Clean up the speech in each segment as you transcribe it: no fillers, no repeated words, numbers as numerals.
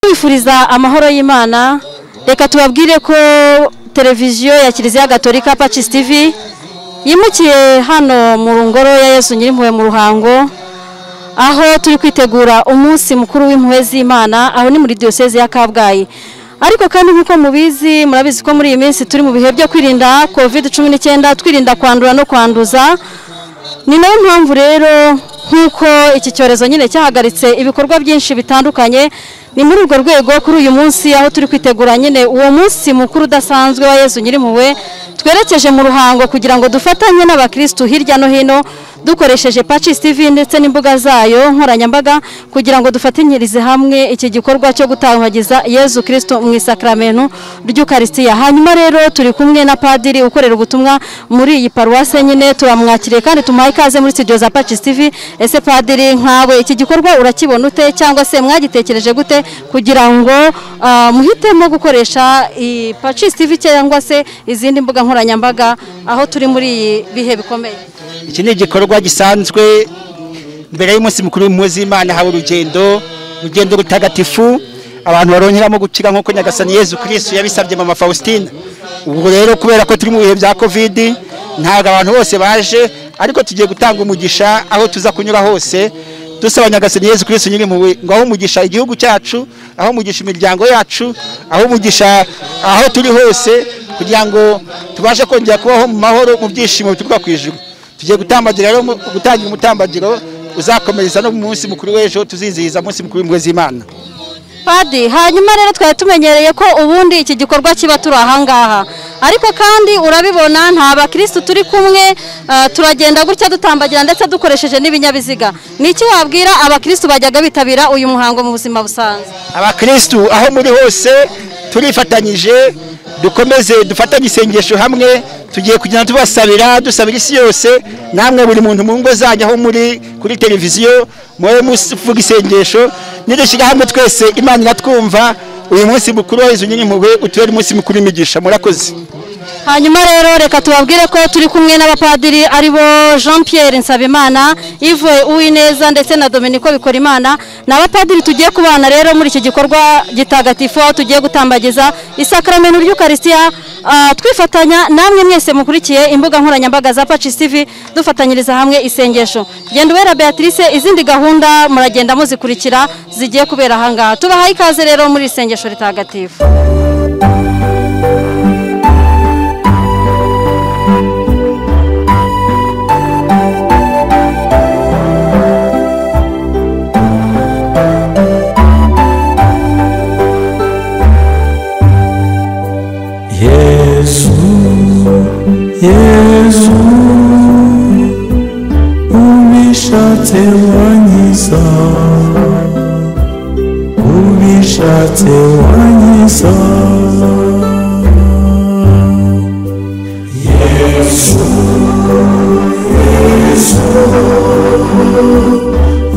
Twifuriza amahoro y'Imana. Reka tubabwire ko televiziyo ya Kiliziya Gatolika Pacis TV yimukiye hano mu ngoro ya Yesu Nyirimpuhwe mu Ruhango, aho turi kwitegura umunsi mukuru w'impuhwe z'Imana, aho ni muri diocese ya Kabgayi. Ariko kandi nkuko mubizi, murabizi ko muri iyi minsi turi mu bihe byo kwirinda COVID-19, twirinda kwandura no kwanduza. Ni nayo mpamvu rero nkuko iki cyorezo nyine cyahagaritse ibikorwa byinshi bitandukanye, ni muri urwo rwego kuri uyu munsi aho turi kwitegura nyine uwo munsi mukuru udasanzwe wa Yesu Nyirimpuhwe, twerekeje mu Ruhango kugira ngo dufatanye n'abakristo hirya no hino dukoresheje Pacis TV ndetse n'imbuga zayo nkoranyambaga kugira ngo dufatanyirize hamwe iki gikorwa cyo gutambagiza Yesu Kristo mu isakramento ry'Ukaristiya. Hanyuma rero turi kumwe na padiri ukorera ubutumwa muri iyi paruwase nyine, turamwakiriye kandi tumuhaye ikaze muri studio za Pacis TV. Ese padiri, nkawe iki gikorwa urakibona ute, cyangwa se mwagitekereje gute kugira ngo muhitemo gukoresha Pacis TV cyangwa se izindi mbuga nkoranyambaga aho turi muri bihe bikomeye? Iki ni igikorwa gisanzwe mbere y'umunsi mukuru w'impuhwe z'Imana, haba urugendo rutagatifu abantu baronkeramo gukira nk'uko Nyagasani Yesu Kristo yabisabye Mama Faustina. Ubwo rero kubera ko turi mu bihe bya COVID, ntabwo abantu bose baje, ariko tugiye gutanga umugisha aho tuza kunyura hose, dusaba Nyagasani Yesu Kristo Nyirimpuhwe ngo aho umugisha igihugu cyacu, aho umugisha imiryango yacu, aho umugisha aho turi hose, kugira ngo tubashe kongera kubaho mu mahoro mu byishimo bituruka ku ijuru. Tugiye gutambagira rero, gutangira umutambagiro uzakomereza no mu munsi mukuru w'ejo tuzizihiza umunsi mukuru w'impuhwe z'Imana. Padi, hanyuma rero twari tumenyereye ko ubundi iki gikorwa kiba turi ahangaha, ariko kandi urabibona nta bakristo turi kumwe, turagenda gutya dutambagira ndetse dukoresheje n'ibinyabiziga. Niki wabwira abakristo bajyaga bitabira uyu muhango mu buzima busanzwe? Abakristo aho muri hose turifatanyije, dukomeze dufatanye isengesho hamwe, tugiye kugenda tubasabira, dusabira isi yose, namwe buri muntu mu ngo zanyu aho muri kuri televiziyo mwe muvuga isengesho, nidushyira hamwe twese Imana iratwumva. Uyu munsi mukuru wa Yesu Nyirimpuhwe utubere umunsi mukuru w'imigisha. Murakoze. Hanyuma rero reka tubabwire ko turi kumwe n'abapadiri aribo Jean Pierre Nsabimana, Yves Uwineza ndetse na Dominico Bikorimana. N'abapadiri tugiye kubana rero muri iki gikorwa gitagatifu, tugiye gutambagiza isakramento ry'Ukaristiya, twifatanya namwe mwese mukurikiye imbuga nkoranyambaga za Pacis TV, dufatanyiriza hamwe isengesho. Genda Uwera Beatrice, izindi gahunda muragenda muzikurikira zigiye kubera ahangaha. Tubahaye ikaze rero muri isengesho ritagatifu. Yesu ubishatse wanyiza, ubishatse wanyiza. Yesu, Yesu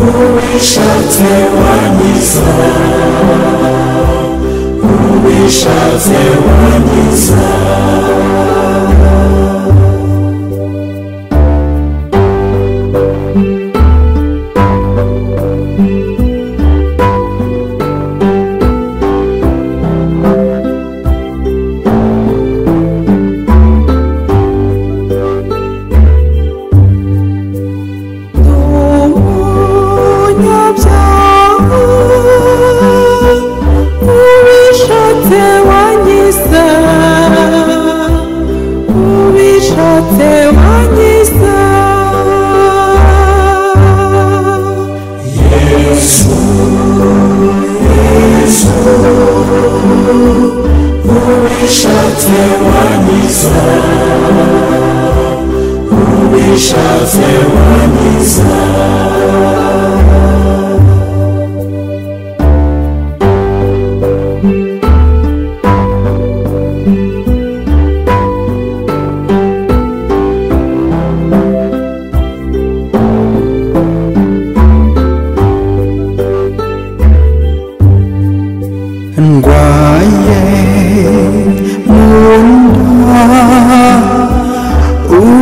ubishatse wanyiza, ubishatse wanyiza.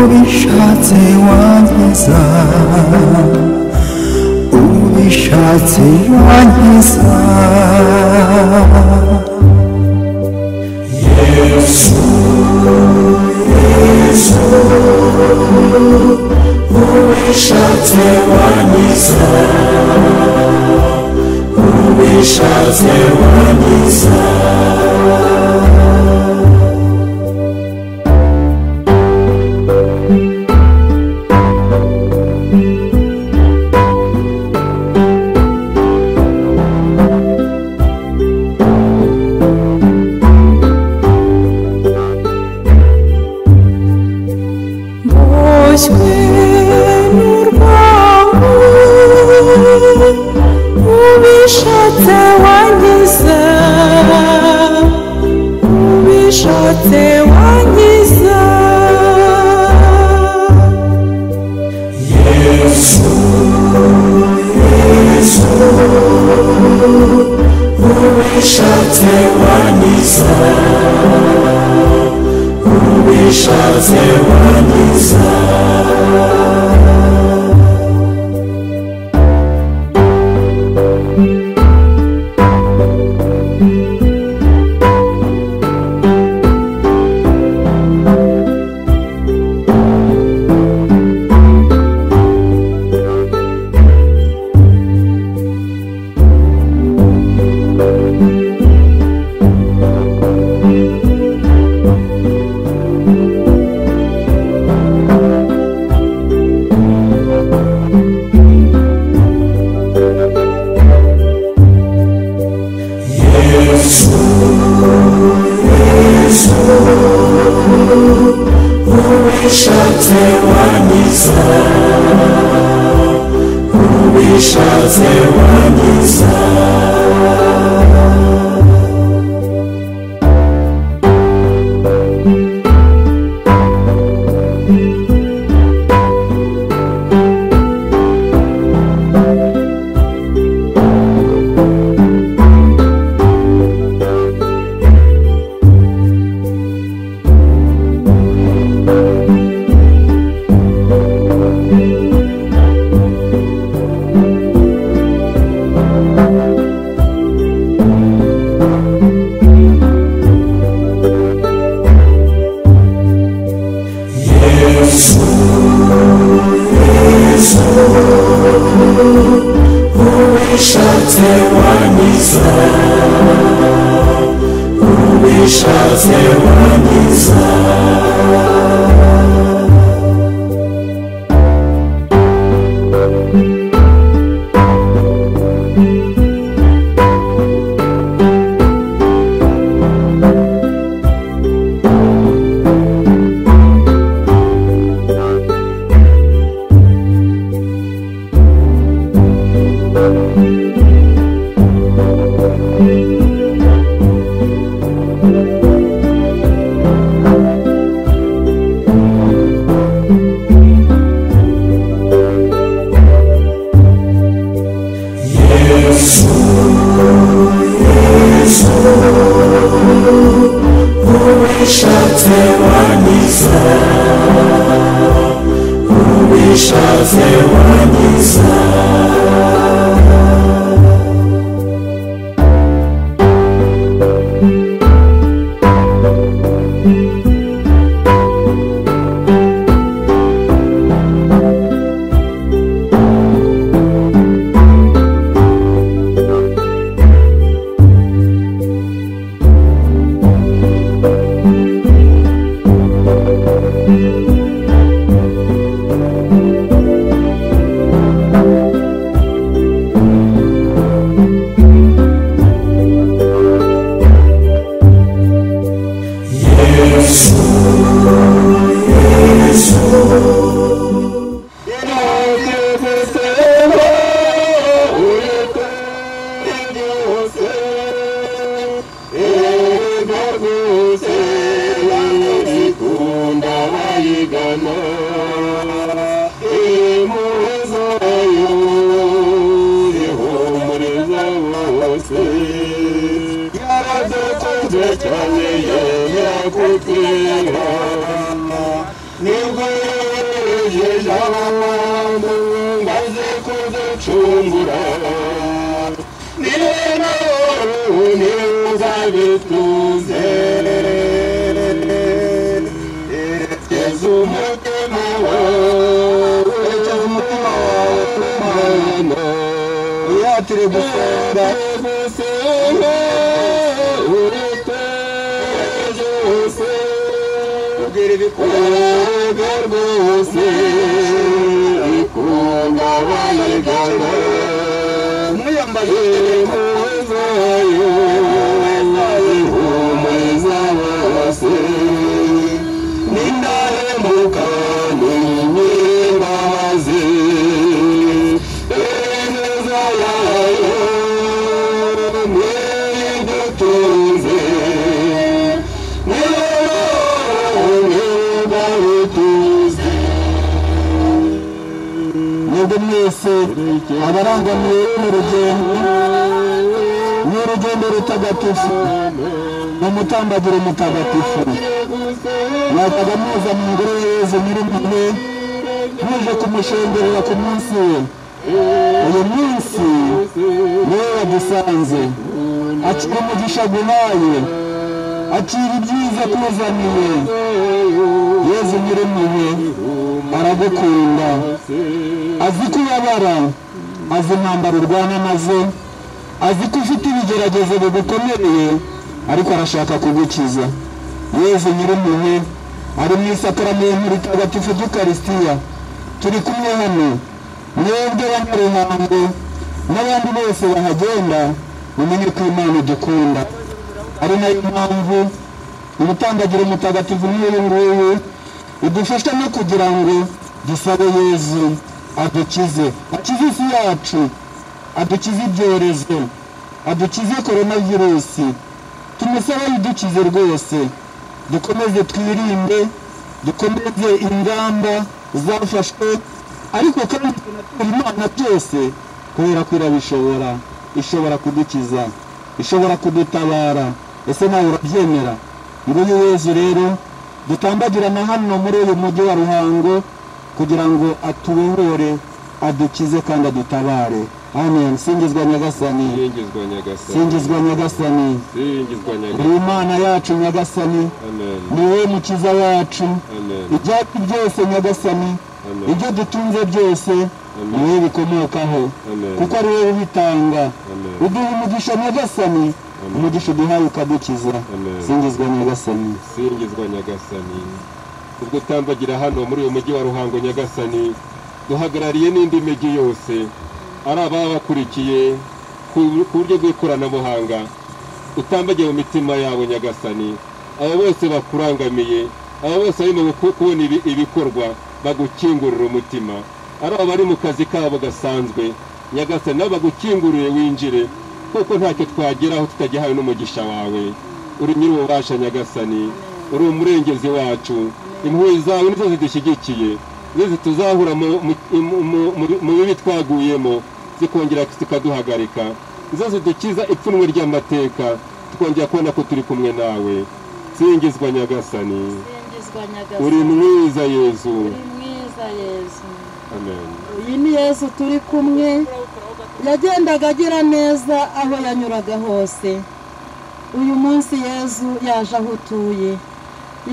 Ubishatse wanyiza, ubishatse ubishatse wankiza Yesu Yesu ubishatse wankiza ubishatse wankiza uducungura niwe nawe niwe uzabitunze erekeza umutima wawe uyatire gusenga ubwira ibikorwa rwose ikunda bayigana mwiyambaye impuhwe zayo ihumuriza bose n'indahemuka n'imbabazi ineza yayo nidutunze mwebwe mwese abarangamiye n'urugendo rutagatifu n'umutambagiro mutagatifu mwajyaga muza mu ngoro ya Yezu Nyirimpuhwe muje kumushengerera ku munsi we. uyu munsi niwe wadusanze, akira umugisha guhaye, akira ibyiza kuzaniye. Yezu Nyirimpuhwe aragukunda, azi ko ubabara, azi intambara urwana nazo, azi ko ufite ibigeragezo bigukomereye, ariko arashaka kugukiza. Yezu Nyirimpuhwe ari mu isakaramentu ritagatifu ry'Ukaristiya. Turi kumwe hano, mwebwe banyaruhango n'abandi bose bahagenda, mumenye ko Imana idukunda. Ari nayo mpamvu umutambagiro mutagatifu n'uyu nguyu udufasha no kugira ngo dusabe Yezu adukize, akize isi yacu, adukize ibyorezo, adukize coronavirusi. Tumusaba yidukize rwose. Dukomeze twirinde, dukomeze ingamba zafashwe, ariko kandi Imana byose kubera ko irabishobora, ishobora kudukiza, ishobora kudutabara. Ese nawe urabyemera? Nguyu Yezu rero dutambagirana hano muri uyu mujyi wa Ruhango kugira ngo atubohore, adukize kandi adutabare. Amen. Singizwa Nyagasani, singizwa Nyagasani, singizwa Nyagasani, singizwa Nyagasani. Imana yacu Nyagasani, Amen. niwe mukiza wacu. Amen. Ibyacu byose Nyagasani, Amen. ibyo dutunze byose niwe bikomokaho, Amen. kuko ari wowe ubitanga. Amen. Uduha umugisha Nyagasani, umugisha uduhaye ukadukiza. Amen. Singizwa Nyagasani, Singizwa Nyagasani. Ubwo utambagira hano muri uyu mujyi wa Ruhango Nyagasani, duhagarariye n'indi mijyi yose, ari ababa bakurikiye ku buryo bw'ikoranabuhanga. Utambagiye mu mitima yabo Nyagasani, abo bose bakurangamiye, abo bose barimo kubona ibikorwa, bagukingurira umutima. Ari abo bari mu kazi kabo gasanzwe Nyagasani, nabo bagukingurire winjire, kuko ntacyo twageraho tutagihawe n'umugisha wawe. Uri nyir'ububasha Nyagasani, uri umurengezi wacu. Impuhwe zawe nizo zidushyigikiye, nizo tuzahura mu bibi twaguyemo, zikongera zikaduhagarika, nizo zidukiza ipfunwe ry'amateka, tukongera kubona ko turi kumwe nawe. Singizwa Nyagasani, uri mwiza Yezu. Amen. Iyi ni Yesu turi kumwe, yagendaga agira neza aho yanyuraga hose. Uyu munsi Yesu yaje aho utuye,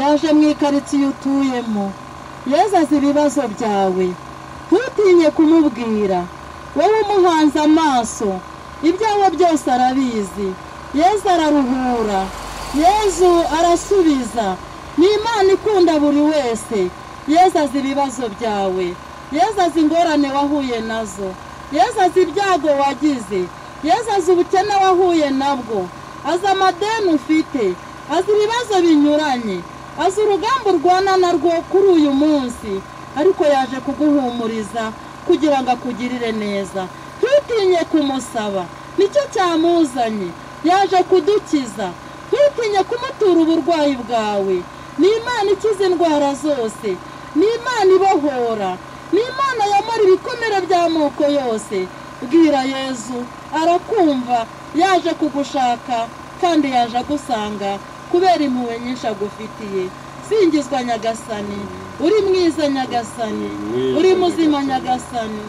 yaje mu ikaritsiye utuyemo. Yesu azi ibibazo byawe, ntutinye kumubwira. Wowe umuhanze amaso, ibyawe byose arabizi. Yesu araruhura, Yesu arasubiza. Ni Imana ikunda buri wese. Yesu azi ibibazo byawe, Yesu azi ingorane wahuye nazo, Yesu azi ibyago wagize, Yesu azi ubukene wahuye nabwo, azi amadeni ufite, azi ibibazo binyuranye, azi urugamba urwana narwo kuri uyu munsi, ariko yaje kuguhumuriza kugira ngo akugirire neza. Ntutinye kumusaba, nicyo cyamuzanye, yaje kudukiza. Ntutinye kumutura uburwayi bwawe. Ni Imana ikiza indwara zose, ni Imana ibohora, ni Imana yamara ibikomere by'amoko yose. Bwira Yezu arakumva, yaje kugushaka kandi yaje agusanga kubera impuhwe nyinshi agufitiye. Singizwa Nyagasani, uri mwiza Nyagasani, uri muzima Nyagasani.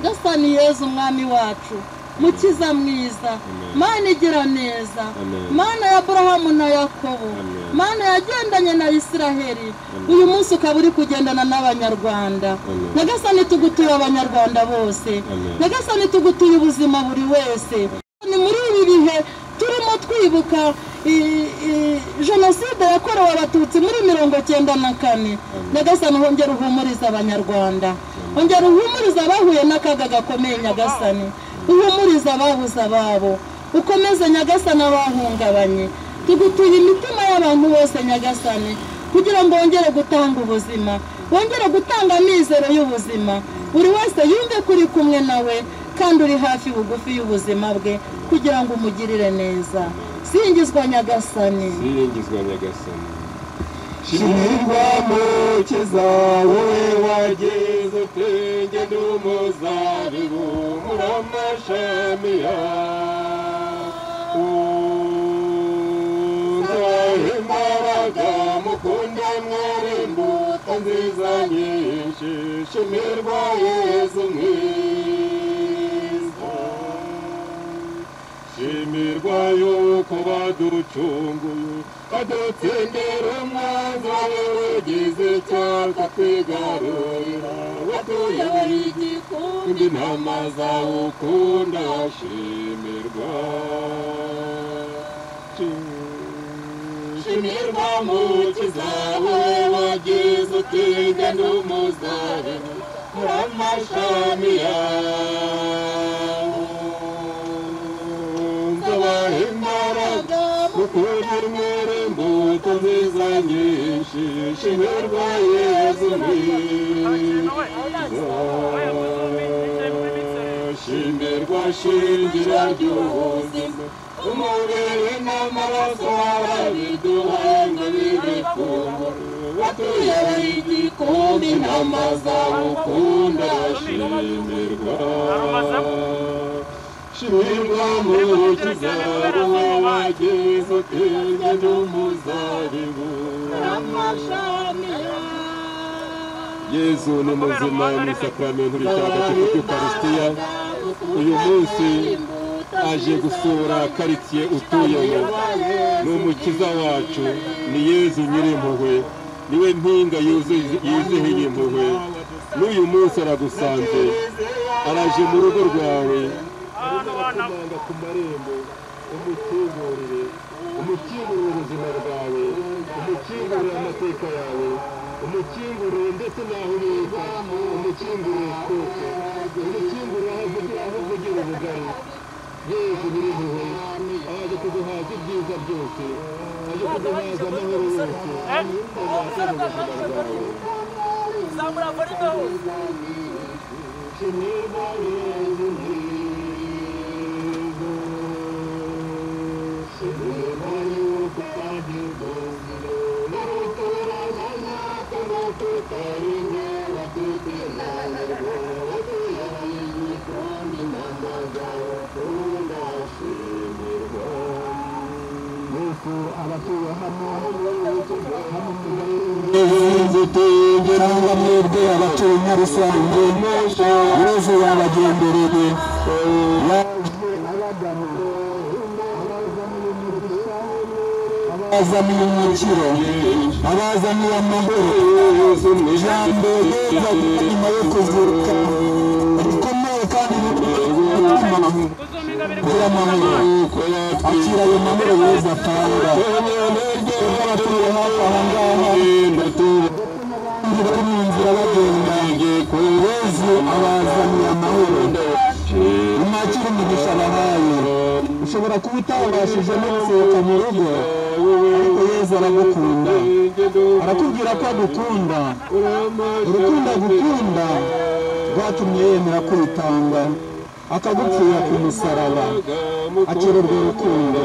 Nyagasani Yezu umwami wacu mukiza mwiza Mana igira neza Mana ya Aburahamu na Yakobo Mana yagendanye na Isiraheli uyu munsi ukaba uri kugendana n'abanyarwanda Nyagasani tugutuye abanyarwanda bose Nyagasani tugutuye ubuzima buri wese ni muri ibi bihe turimo twibuka jenoside yakorewe abatutsi muri 1994 Nyagasani hongera uhumuriza abanyarwanda hongera uhumuriza abahuye n'akaga gakomeye Nyagasani uhumuriza ababuze ababo ukomeze Nyagasani abahungabanye tugutuye imitima y'abantu bose Nyagasani kugira ngo wongere gutanga ubuzima wongere gutanga amizero y'ubuzima buri wese yumve kuri kumwe nawe kandi uri hafi bugufi y'ubuzima bwe kugira ngo umugirire neza singizwa Nyagasani shimirwa mukiza wowe wageze utenge n'umuzabibu muri amashami yawe imbaraga mukunde mwere imbuto nziza nyinshi shimirwa Yezu mwiza shimirwa yuko baducunguye badutsindira umwanzi wawe wagize icyaka twigarurira watuyoboye igikundi intama zawe ukunda shimirwa shimirwa mukiza wowe wagize utinge n'umuzabibu muri amashami yawe nzabaha imbaraga mukunde mwere imbuto nziza nyinshi shimirwa Yezu mwiza shimirwa shingiro ry'ubuzima umubiri n'amaraso wabiduhaye ngo bibifungure watuyoboye igikumbi intama zawe ukunda shimirwa shimirwa mukiza wowe wageze utenge n'umuzabibu amashami Yezu ni muzima mu sakramento ritagatifu ry'Ukaristiya uyu munsi aje gusura karitsiye utuyemo ni umukiza wacu ni Yezu nyirimpuhwe niwe mpinga yizihiye impuhwe n'uyu munsi aragusanze araje mu rugo rwawe arakomanga ku marembo umukingurire ubuzima bwawe umukingurire amateka yawe umukingurire ndetse n'aho ubika umukingurire twese umukingurire aho uvugira ubugari Yezu nyir'impuhwe aje kuduhaza ibyiza byose aje kuduhaza amahoro yose zamura volume hose shimirwa Yezu mwiza shimirwa yuko twagize n'uturabana n'ututarinde watutinanirwa watuyoboye igikundi intama zawe ukunda shimirwa Yesu abatuye hano Yezu tugeranga mwebwe abatuye Nyarusange Yezu yabagendereye yaje abagana abazaniye umukiro abazaniye amahoro ijambo ryiza nyuma yo kuzuka rikomeye kandi kugira amahoro akira ayo mahoro Yezu atanga abatuye hafi aha ngaha bari mu nzira bagenda Yezu abazaniye amahoro mwakira umugisha bahaye ushobora kuba utabashije no gusohoka mu rugo ariko Yezu aragukunda arakubwira ko agukunda urukundo agukunda rwatumye yemera kwitanga akagupfira ku musaraba akira urwo rukundo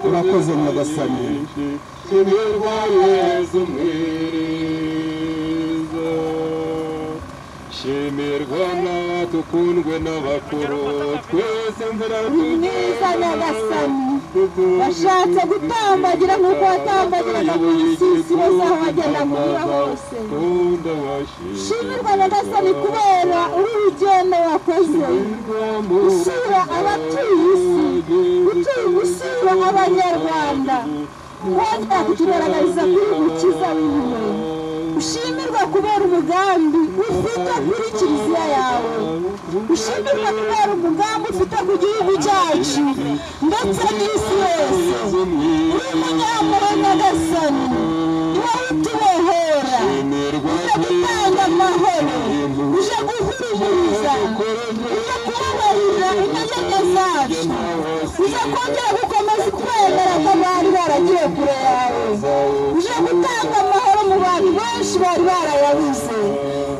urakoze Nyagasani shimirwa Yezu mwiza shimirwa natukundwe n'abakuru twese nzira mwiza Nyagasani bashatse gutambagira nk'uko watambagiraga mu nsisiro zaho wagenda muhira hose. Shimirwa Nyagasani kubera uru rugendo wakoze usura abatuye isi, usura abanyarwanda, wongera kutugaragariza kuri Mukiza w'impuhwe. Ushimirwa kubera umugambi ufite kuri kiliziya yawe, ushimirwa kubera umugambi ufite ku gihugu cyacu ndetse n'isi yose. Uri umunyamuro Nyagasani, wowe utubohora, uje gutanga amahoro, uje guhumuriza, uje kubabarira intege zacu, uje kongera gukomeza kwemera ko bari baragiye kure yawe, uje gutanga amahoro mu bantu benshi bari barayabuze,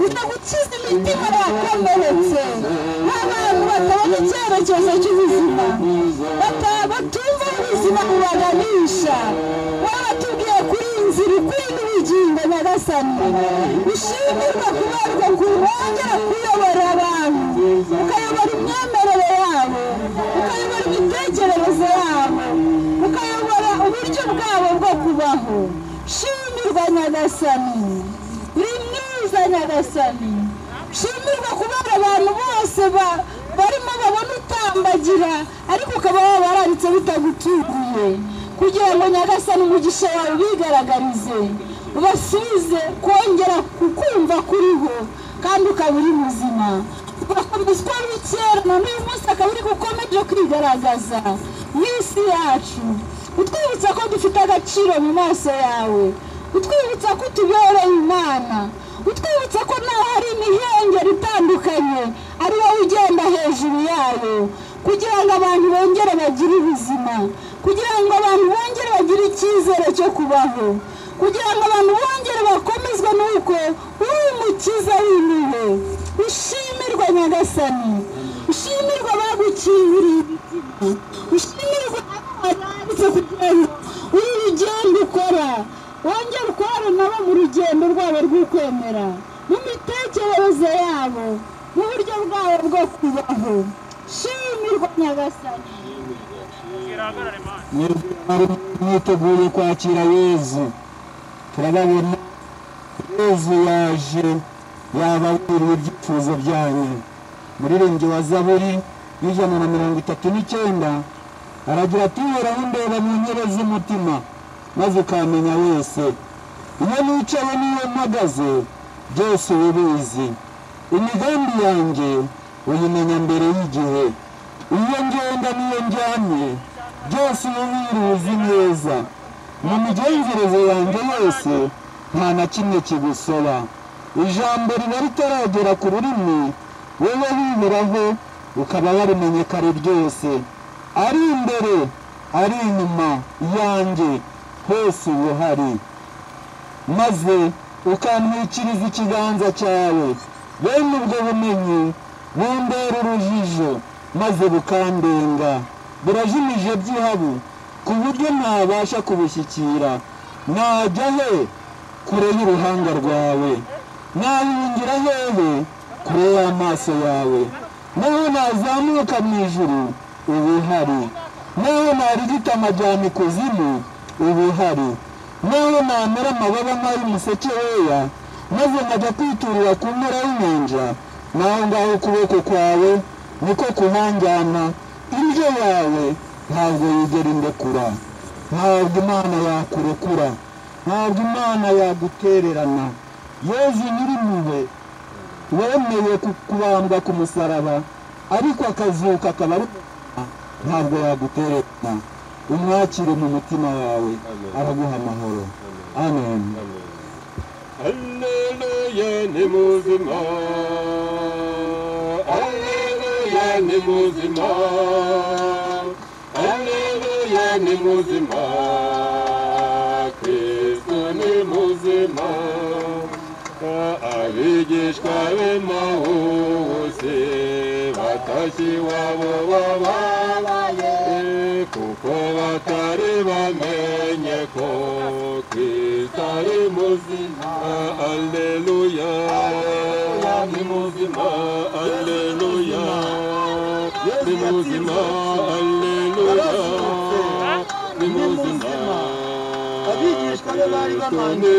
uje gukiza imitima yakomeretse, abantu batabona icyerekezo cy'ubuzima, batumva ubuzima bubaganisha. Wabatubwiye kuri inzira ikwiye n'ubugingo Nyagasani. Ushimirwa kuberwa wongera kuyobora abantu, ukayobora imyemerere yabo, ukayobora imitekerereze yabo, ukayobora uburyo bwabo bwo kubaho. Shimirwa Nyagasani, uri mwiza Nyagasani. Shimirwa kubera abantu bose barimo babona utambagira ariko ukaba wabaranditse bitagutuguye, kugira ngo Nyagasani umugisha wawe bigaragarize, ubasubize kongera kukumva kuriho kandi ukaba uri muzima. Ugakomezwa n'ikera na n'uyu munsi akaba uri gukomeje kwigaragaza mu isi yacu, utwibutsa ko dufite agaciro mu maso yawe, utwibutsa ko tubereye Imana, utwibutsa ko naho hari imihengeri itandukanye ari wowe ugenda hejuru yayo, kugira ngo abantu bongere bagire ubuzima, kugira ngo abantu bongere bagire icyizere cyo kubaho, kugira ngo abantu bongere bakomezwe n'uko uri Umukiza w'impuhwe. Ushimirwa Nyagasani, ushimirwa bagukinguriye imitima, ushimirwa abanditse kugira ngo uru rugendo ukora wongere ukora nabo mu rugendo rwabo rw'ukwemera, mu mitekerereze yabo, mu buryo bwabo bwo kubaho. Shimirwa Nyagasani. Mwiteguye kwakira Yezu, turababona Yezu yaje yababwiriye ibyifuzo byanyu. Muririmbyi wa Zaburi y'Ijana na 39 aragira ati uhoraho ndeba mu nkebe z'umutima maze ukamenya wese. Iyo nicaye n'iyo mpagaze byose ubizi, imigambi yanjye uyimenya mbere y'igihe. Iyo ngenda n'iyo njyamye byose ubizi neza. Mu migenzereze yanjye yose nta na kimwe kigusoba. Ijambo riba ritaragera ku rurimi wowe wibiraho ukaba warimenye kare ryose. Ari imbere ari inyuma yanjye hose ubuhari, maze ukantwikiriza ikiganza cyawe. Bene ubwo bumenyi bundera urujijo maze bukandenga, burajimije by'ihabu ku buryo ntabasha kubushyikira. Najya he kure y'uruhanga rwawe? Nahungira hehe kure y'amaso yawe? Naho nazamuka mu ijuru ubuhari, naho narigita amajyana ikuzimu ubuhari, naho namera amababa nk'ay'umuseke weya maze nkajya kwiturira ku mpera y'inyanja, naho ngaho ukuboko kwawe niko kuhanjyana. Indyo yawe ntabwo yigera indekura. Ntabwo Imana yakurekura, ntabwo Imana yagutererana. Yezu Nyirimpuhwe wemeye kubambwa ku musaraba ariko akazuka akaba ari ntabwo yagutererana. Umwakire mu mutima wawe araguha amahoro. Amen. Alleluia ni muzima, Alleluia ni muzima, Alleluia ni muzima, Kristo ni muzima. Abigishwa b'Emawusi batashye iwabo bababaye, kuko batari bamenye ko Kristo ari muzima. Alleluia ni muzima, Alleluia ni muzima, Alleluia ni muzima abigishwa be bari bamanje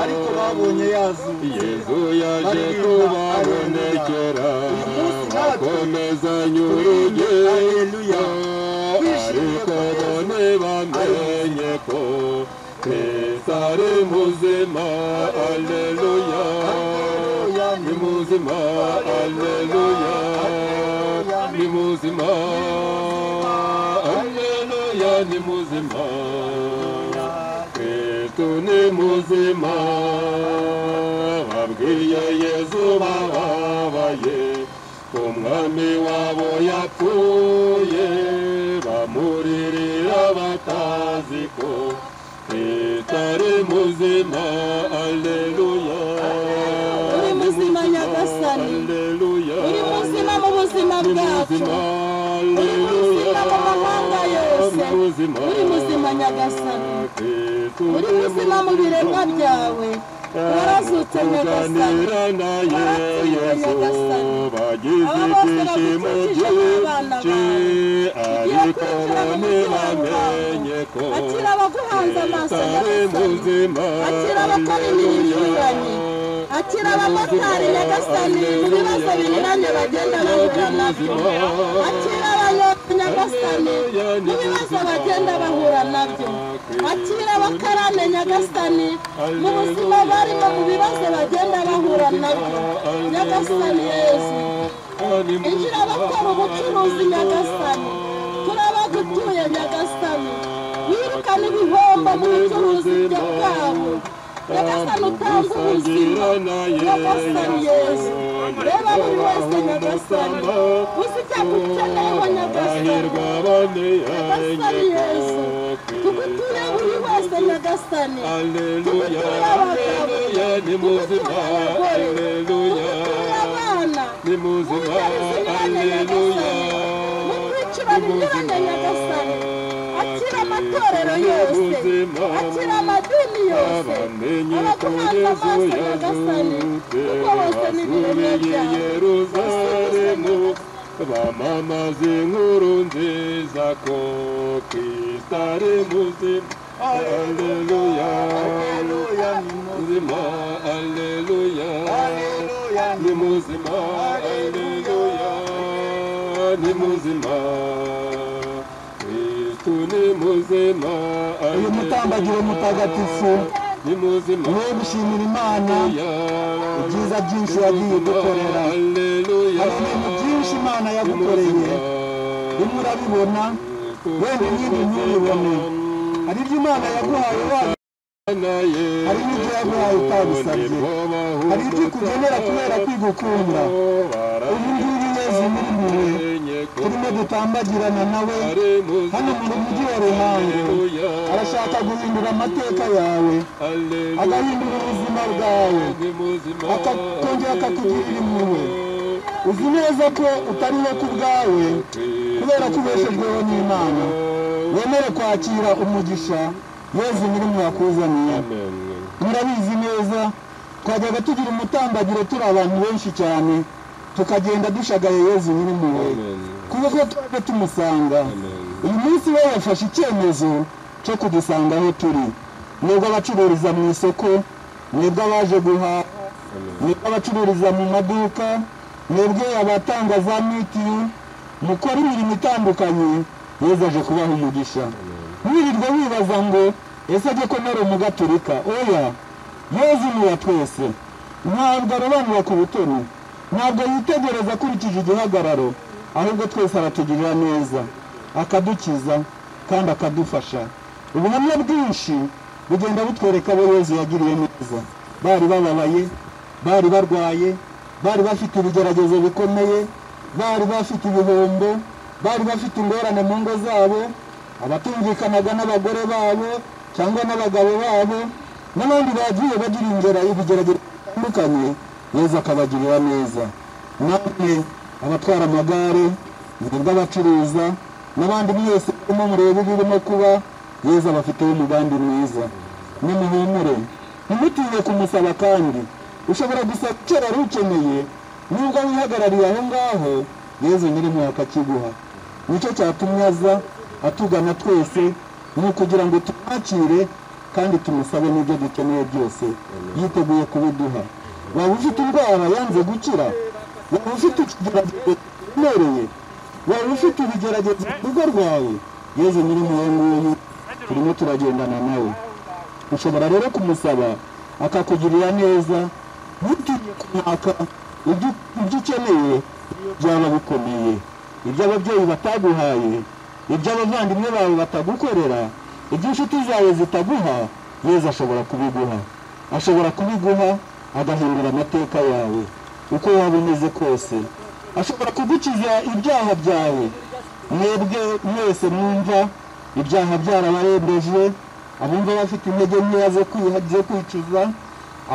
ariko babonye yazuye Yesu yaje kubabonekera bakomezanya urugendo ariko bone bamenye ko Kristo ari muzima aleluya ni muzima aleluya ni muzima aleluya ni muzima Kristo ni muzima babwiye Yesu bababaye umwami wabo yapfuye bamuririra batazi ko Kristo ari muzima aleluya uri muzima nyagasani uri muzima mu buzima bwacu uri muzima mu mahanga yose uri muzima nyagasani uri muzima mu biremwa byawe warazutse nyagasani waratsinze nyagasani aba bose bagukikije nk'abana bawe ugiye kwinjira mu mutima wawe akira abaguhanze amaso nyagasani akira abakora imirimo inyuranye akira abamotari nyagasani mu bibazo binyuranye bagenda bahura nabyo akira abanyonzi nyagasani mu bibazo bagenda bahura nabyo akira abakarane nyagasani mu buzima barimo mu bibazo bagenda bahura nabyo nyagasani Yesu injira abakora ubucuruzi nyagasani turabagutuye nyagasani wirukana ibihombo mu bucuruzi bwabo nyagasani utanga ubuzima nyagasani Yesu reba buri wese nyagasani uzi icyo agukeneyeho nyagasani nyagasani Yesu tugutuye buri wese nyagasani tugutuye abagabo tugutuye abagore tugutuye abana mu ngeri zinyuranye nyagasani mu byiciro binyuranye nyagasani akira amatorero yose akira amadini yose abaguhanze amaso nyagasani kuko bose ni ibiremwa byawe bamamaza inkuru nziza ko Kristo ari muzima aleluya muzima aleluya ni muzima aleluya ni muzima Kristo ni muzima uyu mutambagiro mutagatifu ni muzima niwe gushimira Imana ibyiza byinshi yagiye gukorera hari ibintu byinshi Imana yagukoreye rimwe urabibona wenda ibindi ntubibone hari ibyo Imana yaguhaye hari n'ibyo yaguhaye utabisabye hari ibyo ikugenera kubera kwigukunda uyu nguyu Yesu muri mwe turimo dutambagirana nawe hano mu mujyi wa Ruhango arashaka guhindura amateka yawe agahindura ubuzima bwawe akongera akakugirira impuhwe uzi neza ko utariho ku bwawe kubera ko ubeshejweho n'Imana wemere kwakira umugisha Yesu nyir'impuhwe yakuzaniye murabizi neza twajyaga tugira umutambagiro turi abantu benshi cyane tukagenda dushagaye Yesu nyir'impuhwe kuko twaje tumusanga uyu munsi we yafashe icyemezo cyo kudusanga aho turi mwebwe abacururiza mu isoko mwebwe abaje guhaha mwebwe abacururiza mu maduka mwebwe abatanga za mitiyu mukora imirimo itandukanye Yesu aje kubaha umugisha mwirirwa wibaza ngo ese ajye ko nari umugaturika oya Yesu ni uwa twese ntabwo arobanura ku butoni ntabwo yitegereza akurikije igihagararo ahubwo twese aratugirira neza akadukiza kandi akadufasha ubuhamya bwinshi bugenda butwereka abo Yesu yagiriye neza bari bababaye bari barwaye bari bafite ibigeragezo bikomeye bari bafite ibihombo bari bafite ingorane mu ngo zabo abatumvikanaga n'abagore babo cyangwa n'abagabo babo n'abandi bagiye bagira ibigeragezo bitandukanye Yesu akabagirira neza namwe abatwara amagare mwebwe abacuruza n'abandi mwese murimo mureba ibirimo kuba Yesu abafiteho umugambi mwiza nimuhumure ntimutinye kumusaba kandi ushobora gusaba icyo wari ukeneye nubwo wihagarariye aho ngaho Yesu nyir'impuhwe akakiguha nicyo cyatumye aza atugana twese ni ukugira ngo tumwakire kandi tumusabe n'ibyo dukeneye byose yiteguye kubiduha. Waba ufite indwara yanze gukira, waba ufite ikigeragezo kiremereye, waba ufite ibigeragezo mu rugo rwawe, Yezu nyir'impuhwe nguyu turimo turagendana nawe. Ushobora rero kumusaba akakugirira neza, ntutinye kumwaka ibyo ukeneye byaba bikomeye, ibyo ababyeyi bataguhaye, ibyo abavandimwe bawe batagukorera, ibyo inshuti zawe zitaguha, Yezu ashobora kubiguha. Ashobora kubiguha agahindura amateka yawe uko waba umeze kose. Ashobora kugukiza ibyaha byawe. Mwebwe mwese mwumva ibyaha byarabarembeje, abumva bafite intege nkeya zo kwicuza,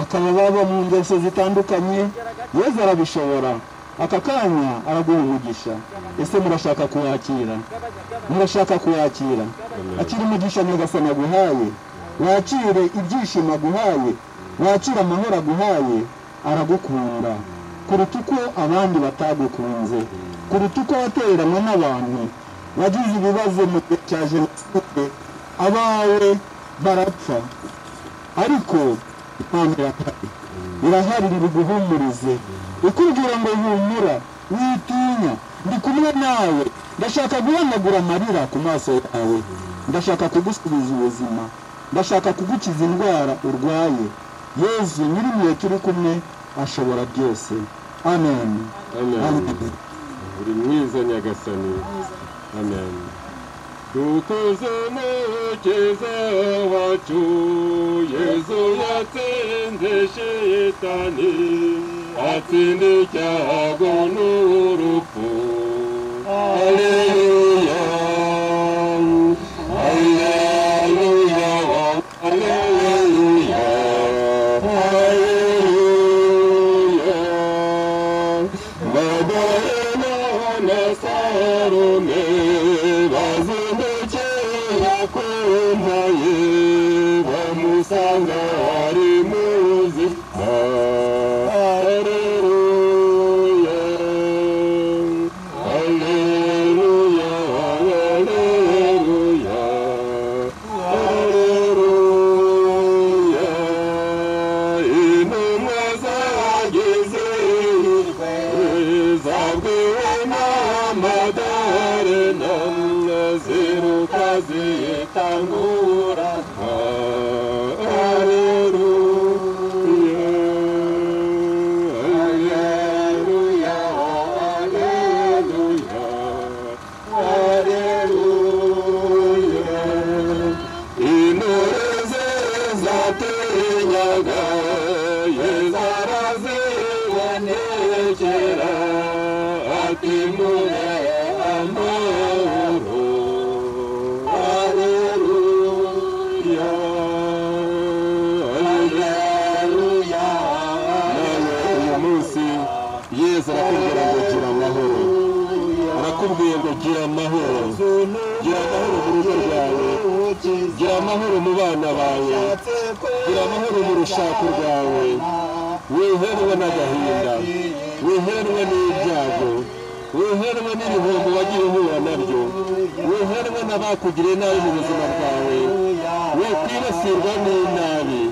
akaba baba mu ngeso zitandukanye, Yezu arabishobora. Aka kanya araguha umugisha. Ese murashaka kuwakira? Murashaka kuwakira? Akira umugisha Nyagasani aguhaye, wakire ibyishimo aguhaye, wakire amahoro aguhaye. Aragukunda kuruta uko abandi batagukunze, kuruta uko watereranywe n'abantu, wagize ibibazo mu gihe cya Jenoside, abawe barapfa, ariko Imana irahari ngo iguhumurize, ikubwira ngo humura, witinya, ndi kumwe nawe, ndashaka guhanagura amarira ku maso yawe, ndashaka kugusubiza ubuzima, ndashaka kugukiza indwara urwaye. Yezu nyir'impuhwe turi kumwe ashobora byose. Amen. Amen. Uri mwiza Nyagasani. Amen. Dukuze Mukiza wacu, Yezu yatsinze Shitani, atsinda icyago n'urupfu. Alleluia, Alleluia, Alleluia, Alleluia. Madonna na Salome bazindukira kumpaye, bamusanga ari muzima. Alleluia, Alleluia, Alleluia, Alleluia. Intumwa zagize zabwiwe n'Amadalena, ziruka zitangura. Alleluia, Alleluia, Alleluia, Alleluia. Intore zatinyaga Yezu arazibonekera, ati muhe amahoro. Alleluia, Alleluia. Nawe uyu munsi Yezu arakubwira ngo gira amahoro, arakubwiye ngo gira amahoro, gira amahoro mu rugo rwawe, gira amahoro mu bana bawe, gira amahoro mu rushako rwawe. Wiherwe n'agahinda, wiherwe n'ibyago, wiherwe n'ibihombo wagiye uhura nabyo, wiherwe n'abakugiriye nabi mu buzima bwawe, wikwibasirwa n'inabi.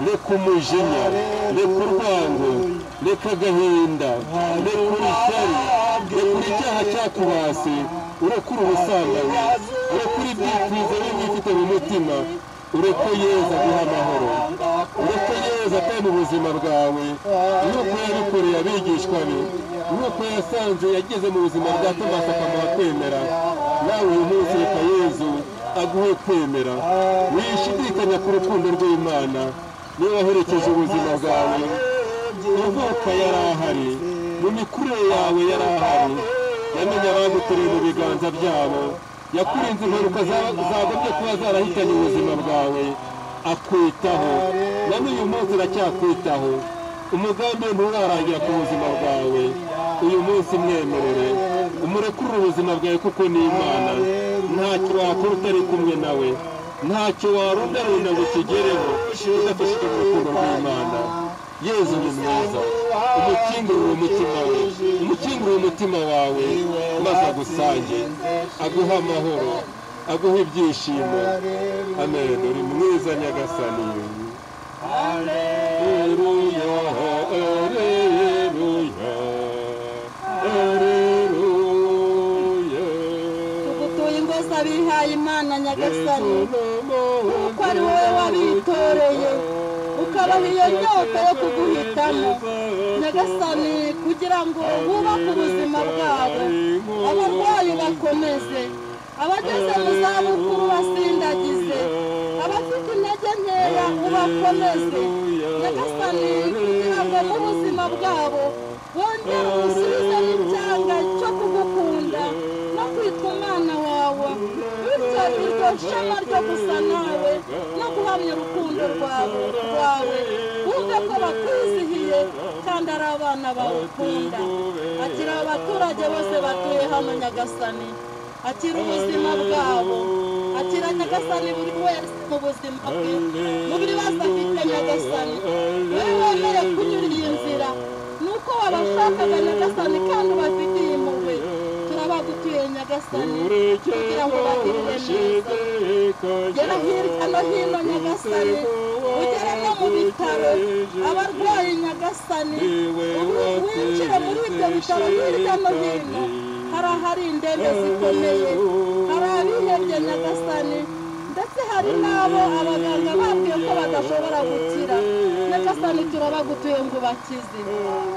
Reka umujinya, reka urwango, reka agahinda, reka urushyari, reka icyaha cyakubase, urekure ubusambanyi, urekure ibyifuzo bimwe ufite mu mutima, ureke Yezu aguha amahoro, ureke Yezu atari mu buzima bwawe, nk'uko yabikoreye abigishwa be, nk'uko yasanze yageze mu buzima bwa Tomasi akamuha kwemera. Nawe uyu munsi reka Yezu aguhe kwemera, wishidikanya ku rukundo rw'Imana. Niba waherekeje ubuzima bwawe, uvuka yari ahari, mu mikurire yawe yari ahari, yamenye abagutereye mu biganza byabo, yakurinze impanuka zagombye kuba zarahitanye ubuzima bwawe, akwitaho. Na n'uyu munsi aracyakwitaho. Umugambi nturarangira ku buzima bwawe. Uyu munsi mwemerere, umurekurire ubuzima bwawe kuko ni Imana. Ntacyo wakora utari kumwe nawe, ntacyo warundarunda ngo ukigereho udafashijwe mu rukundo rw'Imana. Yezu ni mwiza, umukingurire umutima we, umukingurire umutima wawe, maze agusange, aguha amahoro, aguha ibyishimo. Amen. Uri mwiza nyagasani. Haleluya, haleluya, haleluya. tugutuye ingozi abihaye Imana nyagasani, kuko ari wowe wabitoreye ukabaha iyo nyota yo kuguhitamo nyagasani, kugira ngo wubake ubuzima bwabo, abarwayi bakomeze, abageze mu zabukuru basindagize, abafite intege nkeya ubakomeze nyagasani, kugira ngo mu buzima bwabo wongere ubusubize n'icyanga cyo kugukunda no kwitwa umwana wawe, bityo iryo shema ryo gusa nawe no guhamya urukundo rwawe wumve ko bakwizihiye kandi ari abana bawukunda. Akira abaturage bose batuye hano nyagasani, akira ubuzima bwabo, akira nyagasani buri wese mu buzima bwe, mu bibazo afite nyagasani, wowe wemere kunyura iyi nzira nuko wabashakaga nyagasani kandi ubafitiye impuhwe, turabagutuye nyagasani kugira ngo bagirire neza. Gera hirya no hino nyagasani, ugere no mu bitaro abarwayi nyagasani, winjire muri ibyo bitaro hirya no hino, hari ahari indembe zikomeye, hari abihebye nyagasani, ndetse hari n'abo abaganga babwiye ko badashobora gukira nyagasani, turabagutuye ngo ubakize.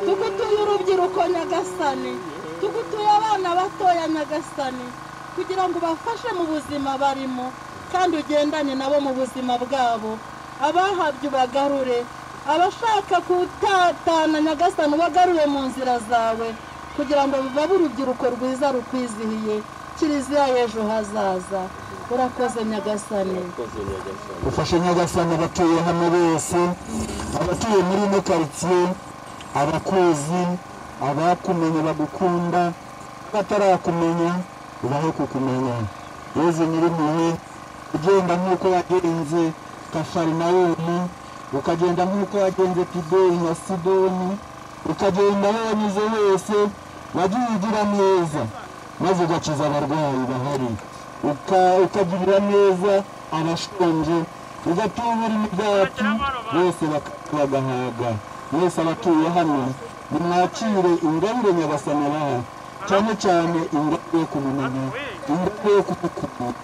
Tugutuye urubyiruko nyagasani, tugutuye abana batoya nyagasani, kugira ngo ubafashe mu buzima barimo kandi ugendanye nabo mu buzima bwabo, abahabye ubagarure, abashaka kutatana nyagasani ubagarure mu nzira zawe, kugira ngo babe urubyiruko rwiza rukwizihiye kiliziya y'ejo hazaza. Urakoze nyagasani. ufashe nyagasani abatuye hano bose, abatuye muri ino karitsiye, abakuzi, abakumenye bagukunda, batarakumenya ubahe kukumenya. Yezu Nyirimpuhwe, ugenda nk'uko wagenze Kafarinawumu, ukagenda nk'uko wagenze Pideri na Sidoni, ukagenda aho wanyuze hose, wagiye ugira neza maze ugakiza abarwayi bahari, ukagirira neza abashonje, ugatubura imigati bose bagahaga. Mwese abatuye hano nimwakire ingabire nyagasani abaha, cyane cyane ingabire yo kumumenya, ingabire yo kumukunda.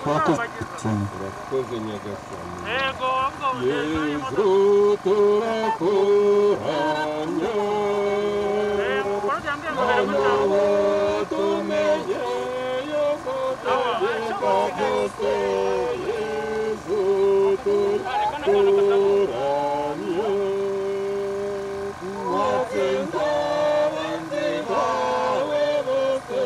Urakoze nyagasani. Yezu turakuramya, hano tumenye yuko tegeka byose. Yezu turakuramya, watsinze abanzi bawe bose,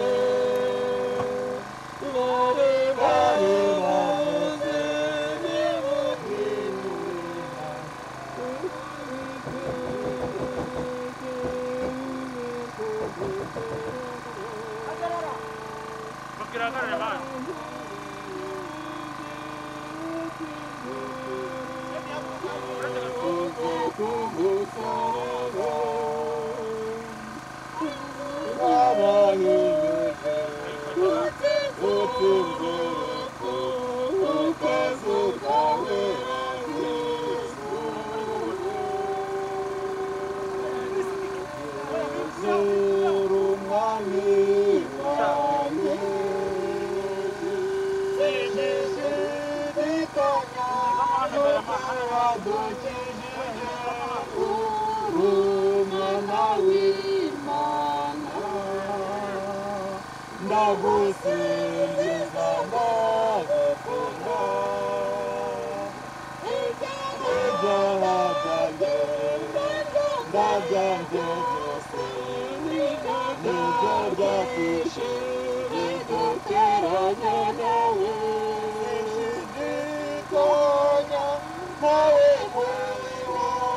bari babuze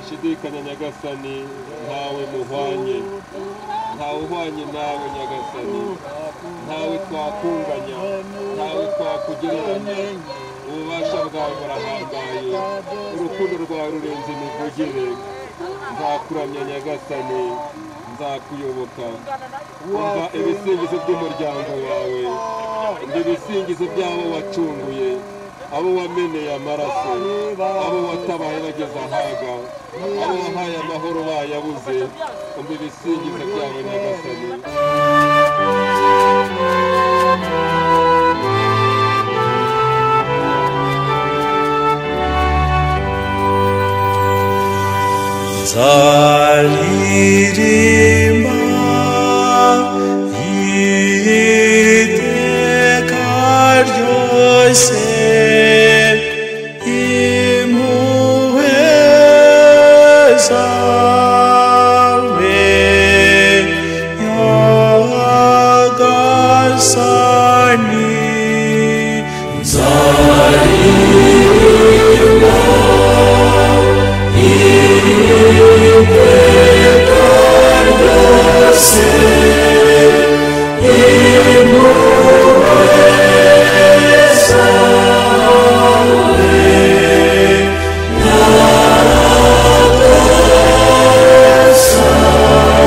shidikanya nyagasani, ntawe muhwanye, ntawe uhwanye nawe nyagasani, ntawe twakunganya, ntawe twakugereranya. Ububasha bwawe burahambaye, urukundo rwawe rurenze imivugire. Nzakuramya nyagasani, nzakuyoboka umva ibisingizo by'umuryango wawe ibisingizo by'abo wacunguye abo wameneye amaraso abo watabaye bageze ahaga abo wahaye amahoro bayabuze umva ibisingizo byabo nyagasani. Zaririmba iteka ryose impuhwe zawe nyagasani. Zaririmba iteka ryose impuhwe zawe nyagasani.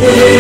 Yeah.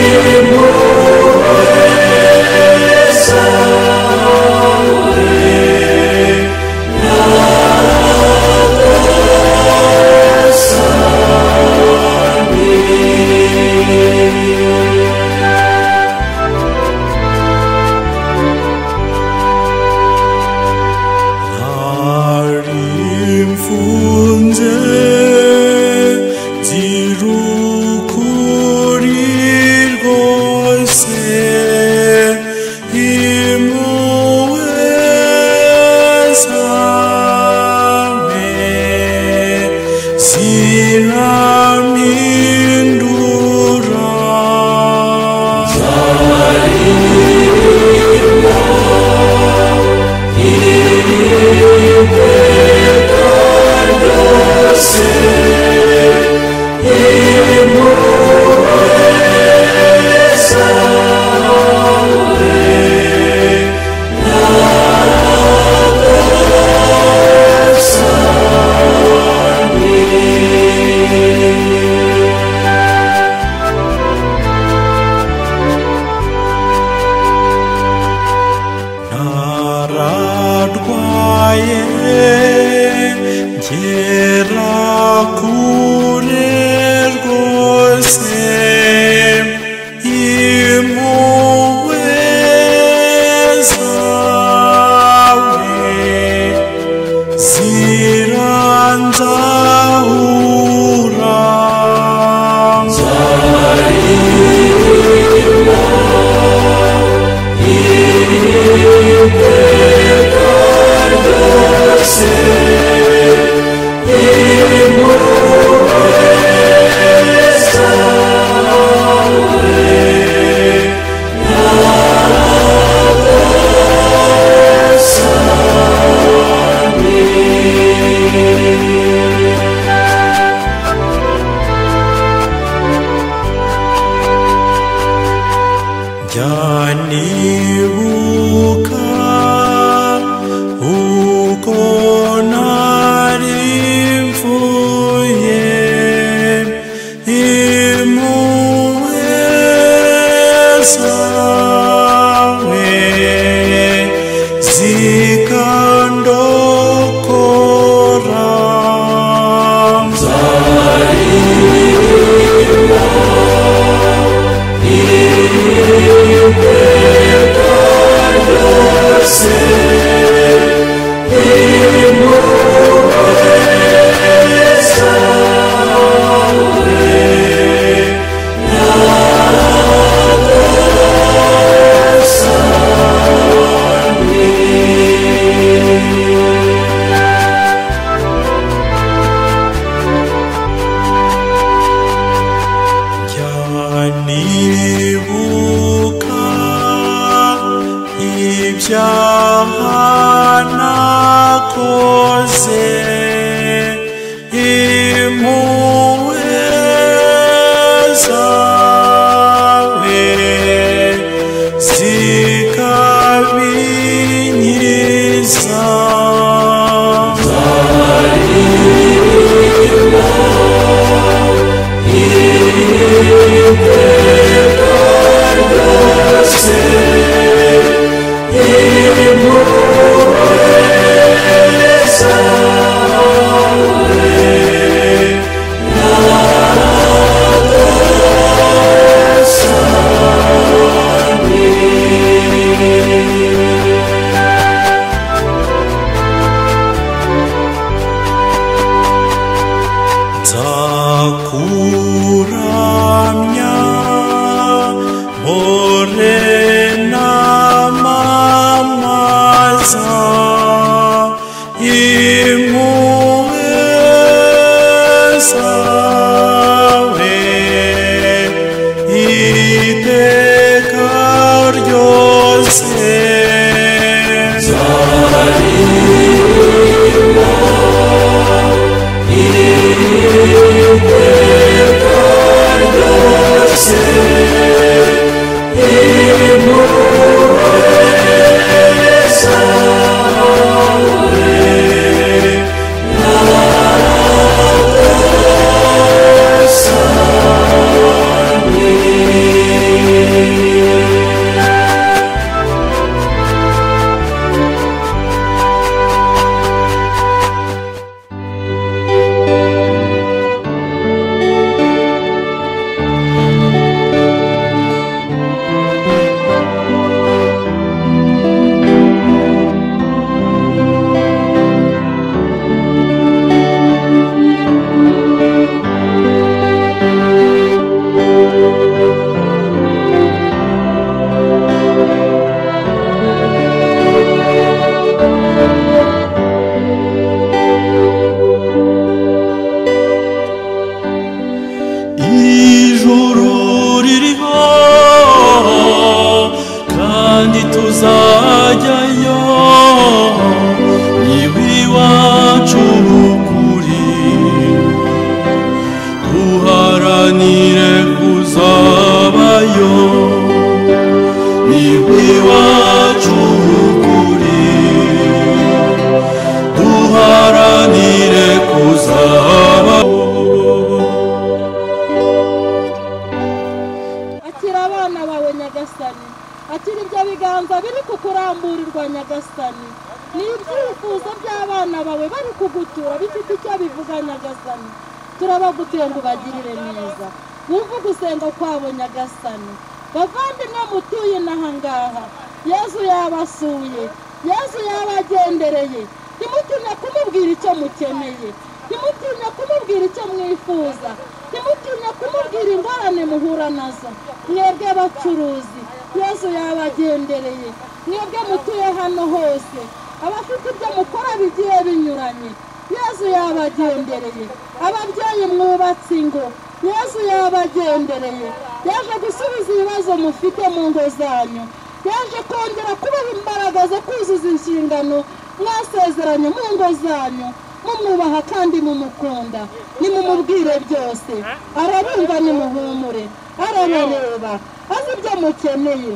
ntimutinye kumubwira icyo mwifuza, ntimutinye kumubwira ingorane muhura nazo. Mwebwe abacuruzi Yesu yabagendereye, mwebwe mutuye hano hose abafite ibyo mukora bigiye binyuranye Yesu yabagendereye. Ababyeyi mwubatse ingo Yesu yabagendereye, yaje gusubiza ibibazo mufite mu ngo zanyu, yaje kongera kubaha imbaraga zo kuzuza inshingano mwasezeranye mu ngo zanyu. Mumwubaha kandi mumukunda, nimumubwire byose, arabumva nimuhumure, arabareba, azi ibyo mukeneye,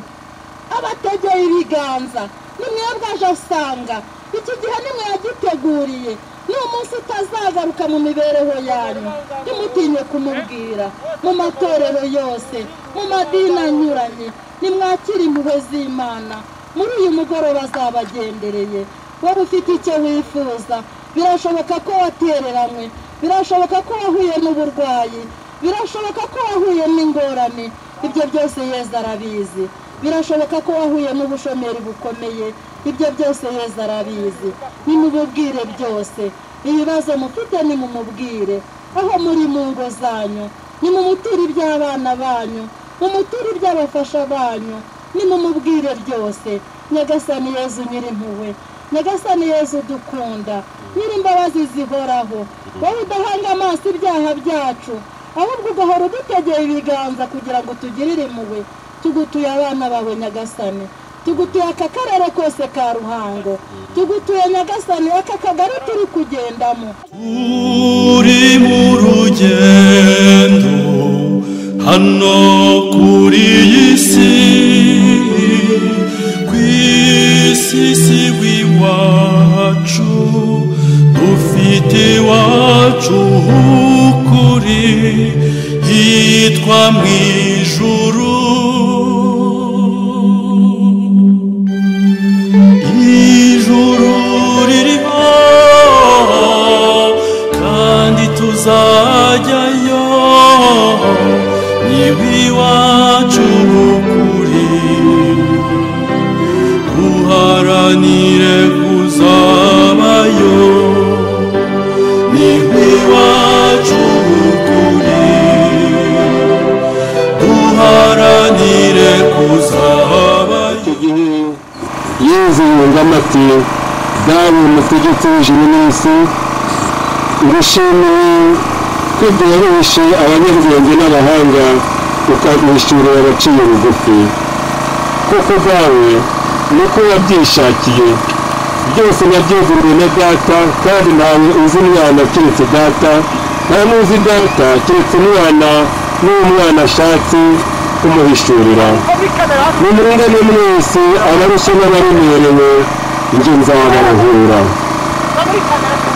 abategeye ibiganza. Nimwebwe aje asanga iki gihe nimwe yagiteguriye, ni umunsi utazagaruka mu mibereho yanyu. Ntimutinye kumubwira mu matorero yose, mu madini anyuranye, nimwakire impuhwe z'Imana. Muri uyu mugoroba azabagendereye. Wowe ufite icyo wifuza, birashoboka ko watereranywe, birashoboka ko wahuye n'uburwayi, birashoboka ko wahuye n'ingorane, ibyo byose Yesu arabizi. Birashoboka ko wahuye n'ubushomeri bukomeye, ibyo byose Yesu arabizi. Nimububwire byose, ibibazo mufite nimumubwire. Aho muri mu ngo zanyu, nimumuture iby'abana banyu, mumuture iby'abafasha banyu, nimumubwire byose. Nyagasani Yesu nyirimpuhwe, Nyagasani Yesu dukunda, nyirimbabazi zihoraho, wowe udahanga amaso ibyaha byacu, ahubwo ugahora udutegeye ibiganza kugira ngo tugirire impuhwe. Tugutuye abana bawe Nyagasani, tugutuye aka karere kose ka Ruhango, tugutuye Nyagasani aka kagari turi kugendamo. Turi mu rugendo hano kuri iyi si, ku isi si w'iwacu, dufite iwacu ukuri, hitwa mu ijuru. Ijuru ririho kandi tuzajyayo, niba iwacu ukuri, duharanire kuzabayo. Niba iwacu ukuri, duharanire kuzabayo. icyo gihe Yesu yungamo ati, dawe umutegetsi w'ijuru n'isi, ngushimiye ko ibyo waruhishe abanyabwenge n'abahanga, ukabihishurira abaciye bugufi. Kuko dawe niko wabyishakiye, byose nabyeguriwe na data, kandi ntawe uzi umwana keretse data, nta n'uzi data keretse umwana n'umwana ashatse kumuhishurira. Nimurengane mwese abarushye n'abaremerewe, njye nzabaruhura.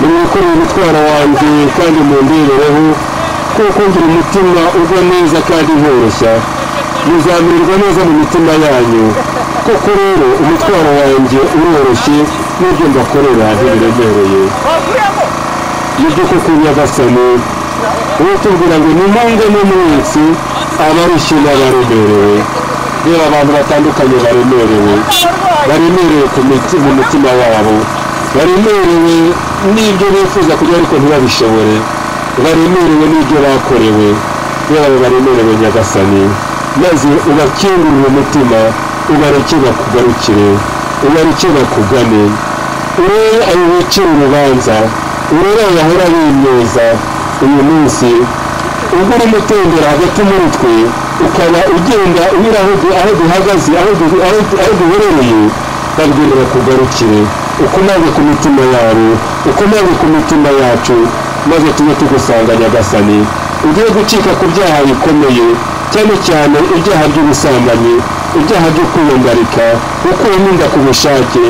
Nimwikorere umutwaro wanjye kandi mundebereho, kuko ngira umutima ugwa neza kandi nkoroshya, muzamererwa neza mu mitima yanyu. Koko rero umutwaro wanjye uroroshye, n'ibyo mbakorera ntibiremereye. Nibyo koko Nyagasani, wowe tubwira ngo nimungane mwese abarushye n'abaremerewe. Reba abantu batandukanye baremerewe mu mitima wabo, baremerewe n'ibyo bifuza kugira ariko ntibabishobore, baremerewe n'ibyo bakorewe. Reba baremerewe Nyagasani, maze ubakingurire umutima, ubareke bakugarukire, ubareke bakugane. Urebe abo bicira urubanza, urebe abahora bimyoza. Uyu munsi ubwo urimo utembera hagati muri twe, ukaba ugenda unyura aho duhagaze, aho duherereye, babwire bakugarukire, ukomange ku mitima yabo, ukomange ku mitima yacu, maze tube tugusanga Nyagasani. Ugiye gucika ku byaha bikomeye, cyane cyane ibyaha by'ubusambanyi, ibyaha byo kwiyandarika, gukuramo inda ku bushake,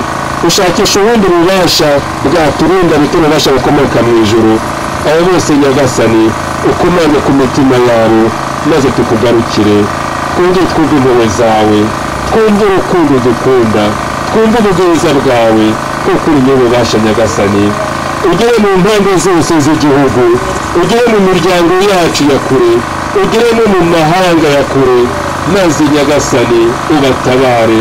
ushakisha ubundi bubasha bwaturinda bitubasha gukomoka mu ijuru. Abo bose Nyagasani ukomange ku mitima yabo, maze tukugarukire. Twongere twumve impuhwe zawe, twumve urukundo dukunda, twumve ubwiza bwawe, kuko uri nyir'ububasha Nyagasani. Ugere mu mpande zose z'igihugu, ugere mu miryango yacu ya kure, ugere no mu mahanga ya kure, maze Nyagasani ubatabare.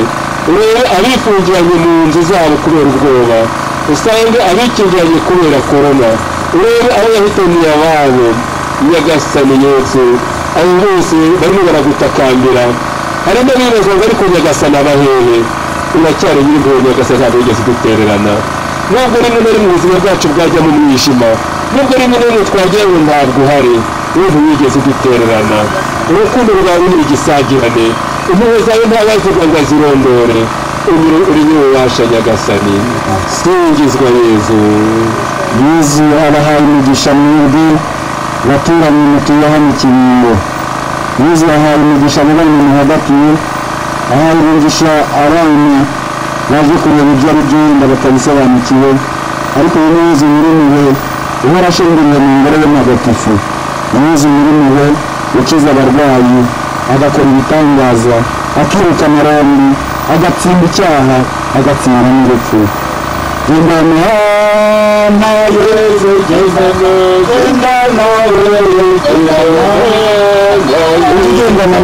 Urebe abifungiranye mu nzu zabo kubera ubwoba, usange abikingiranye kubera korona, urebe aho yahitaniye ababo Nyagasani Yesu abo bose barimo baragutakambira hari n'abibaza ngo ariko Nyagasani abahehe uracyari nyir'impuhwe Nyagasani ntabwo yigeze dutererana nubwo rimwe na rimwe ubuzima bwacu bwajya mu mwijima nubwo rimwe na rimwe twagira ngo ntabwo uhari wowe wigeze dutererana urukundo rwawe ni igisagirane impuhwe zawe ntawazivuga ngo azirondore uri nyir'ububasha Nyagasani singizwa Yezu Yezu abahaye umugisha mwebwe baturanye mutuye hano Kibingo Yezu ahaye umugisha abana muhagatiye ahaye umugisha abana baje kureba ibyo ari byo wenda batabisobanukiwe ariko Yezu nyir'impuhwe uhora ashingiriye mu ngoro y'amagatifu Yezu nyir'impuhwe ukiza abarwayi agakora ibitangaza akiruka amarombi agatsinda icyaha agatsinda n'urupfu Gendana Yezu gendana gendana gendana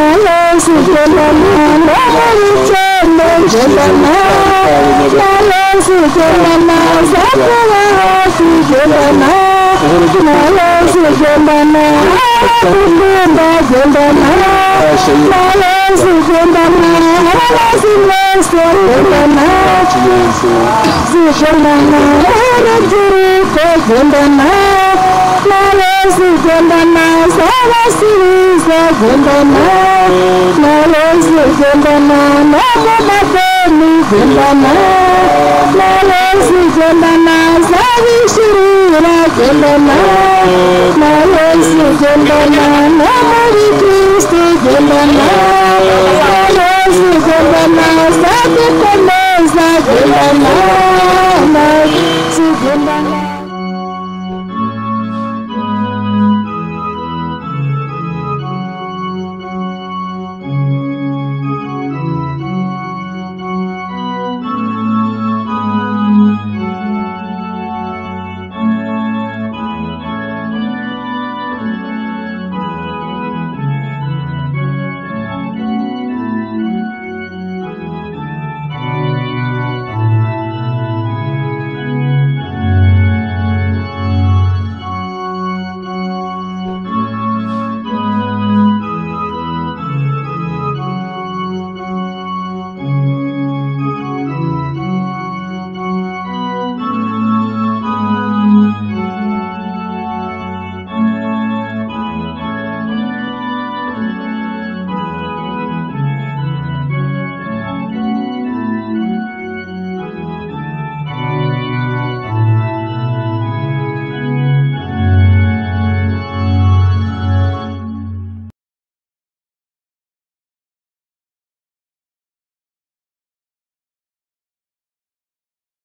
na Yesu gendana Gendana